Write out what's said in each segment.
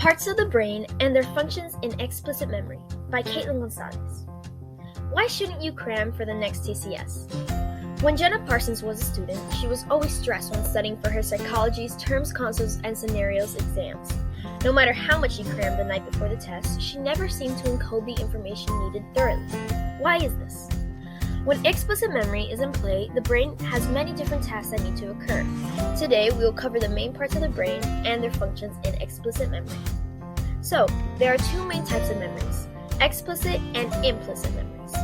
Parts of the Brain and Their Functions in Explicit Memory by Caitlin Gonzalez. Why shouldn't you cram for the next TCS? When Jenna Parsons was a student, she was always stressed when studying for her psychology's terms, concepts, and scenarios exams. No matter how much she crammed the night before the test, she never seemed to encode the information needed thoroughly. Why is this? When explicit memory is in play, the brain has many different tasks that need to occur. Today, we will cover the main parts of the brain and their functions in explicit memory. So, there are two main types of memories, explicit and implicit memories.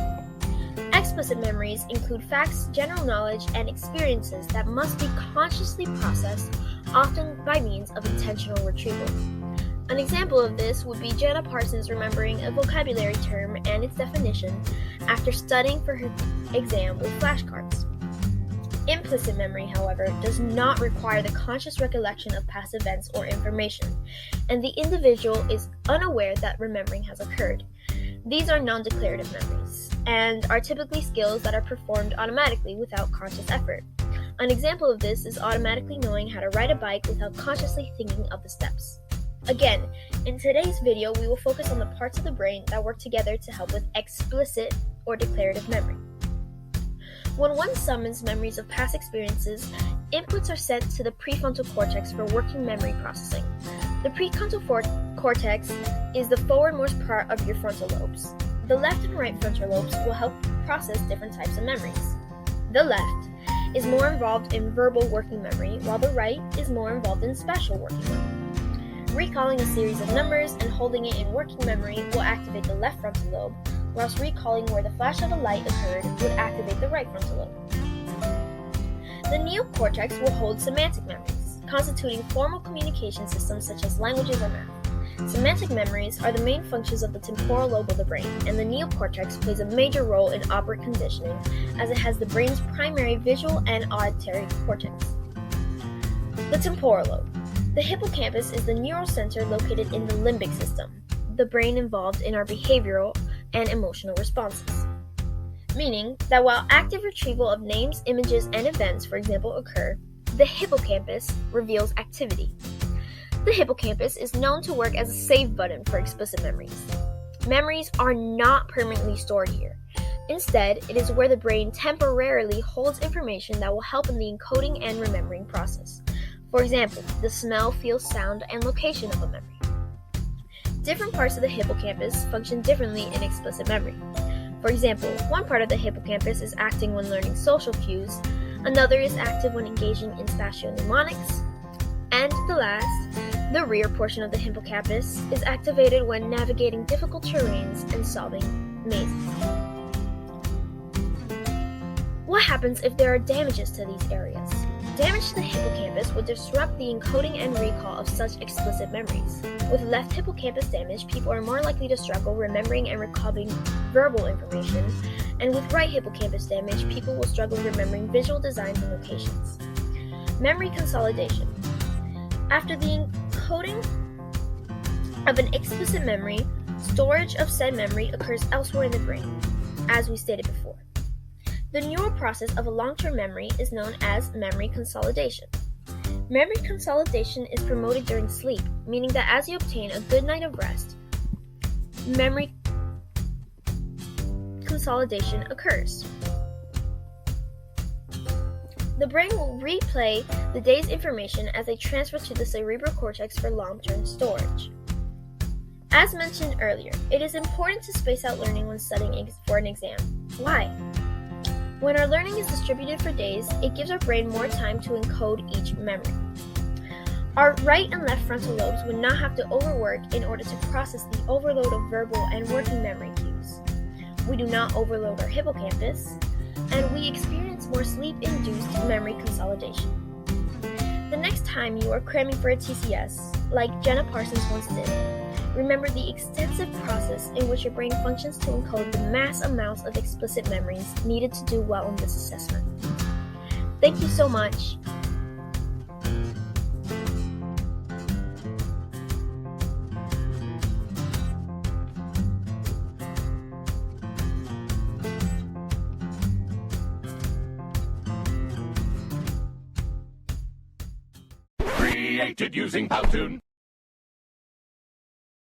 Explicit memories include facts, general knowledge, and experiences that must be consciously processed, often by means of intentional retrieval. An example of this would be Jenna Parsons remembering a vocabulary term and its definition after studying for her exam with flashcards. Implicit memory, however, does not require the conscious recollection of past events or information, and the individual is unaware that remembering has occurred. These are non-declarative memories, and are typically skills that are performed automatically without conscious effort. An example of this is automatically knowing how to ride a bike without consciously thinking of the steps. Again, in today's video, we will focus on the parts of the brain that work together to help with explicit or declarative memory. When one summons memories of past experiences, inputs are sent to the prefrontal cortex for working memory processing. The prefrontal cortex is the forwardmost part of your frontal lobes. The left and right frontal lobes will help process different types of memories. The left is more involved in verbal working memory, while the right is more involved in spatial working memory. Recalling a series of numbers and holding it in working memory will activate the left frontal lobe, whilst recalling where the flash of a light occurred would activate the right frontal lobe. The neocortex will hold semantic memories, constituting formal communication systems such as languages or math. Semantic memories are the main functions of the temporal lobe of the brain, and the neocortex plays a major role in operant conditioning as it has the brain's primary visual and auditory cortex. The temporal lobe. The hippocampus is the neural center located in the limbic system, the brain involved in our behavioral and emotional responses. Meaning that while active retrieval of names, images, and events, for example, occur, the hippocampus reveals activity. The hippocampus is known to work as a save button for explicit memories. Memories are not permanently stored here. Instead, it is where the brain temporarily holds information that will help in the encoding and remembering process. For example, the smell, feel, sound, and location of a memory. Different parts of the hippocampus function differently in explicit memory. For example, one part of the hippocampus is acting when learning social cues, another is active when engaging in spatial mnemonics, and the last, the rear portion of the hippocampus, is activated when navigating difficult terrains and solving mazes. What happens if there are damages to these areas? Damage to the hippocampus would disrupt the encoding and recall of such explicit memories. With left hippocampus damage, people are more likely to struggle remembering and recalling verbal information, and with right hippocampus damage, people will struggle remembering visual designs and locations. Memory consolidation. After the encoding of an explicit memory, storage of said memory occurs elsewhere in the brain, as we stated before. The neural process of a long-term memory is known as memory consolidation. Memory consolidation is promoted during sleep, meaning that as you obtain a good night of rest, memory consolidation occurs. The brain will replay the day's information as they transfer to the cerebral cortex for long-term storage. As mentioned earlier, it is important to space out learning when studying for an exam. Why? When our learning is distributed for days, it gives our brain more time to encode each memory. Our right and left frontal lobes would not have to overwork in order to process the overload of verbal and working memory cues. We do not overload our hippocampus, and we experience more sleep-induced memory consolidation. The next time you are cramming for a TCS, like Jenna Parsons once did, remember the extensive process in which your brain functions to encode the mass amounts of explicit memories needed to do well in this assessment. Thank you so much. Created using Powtoon.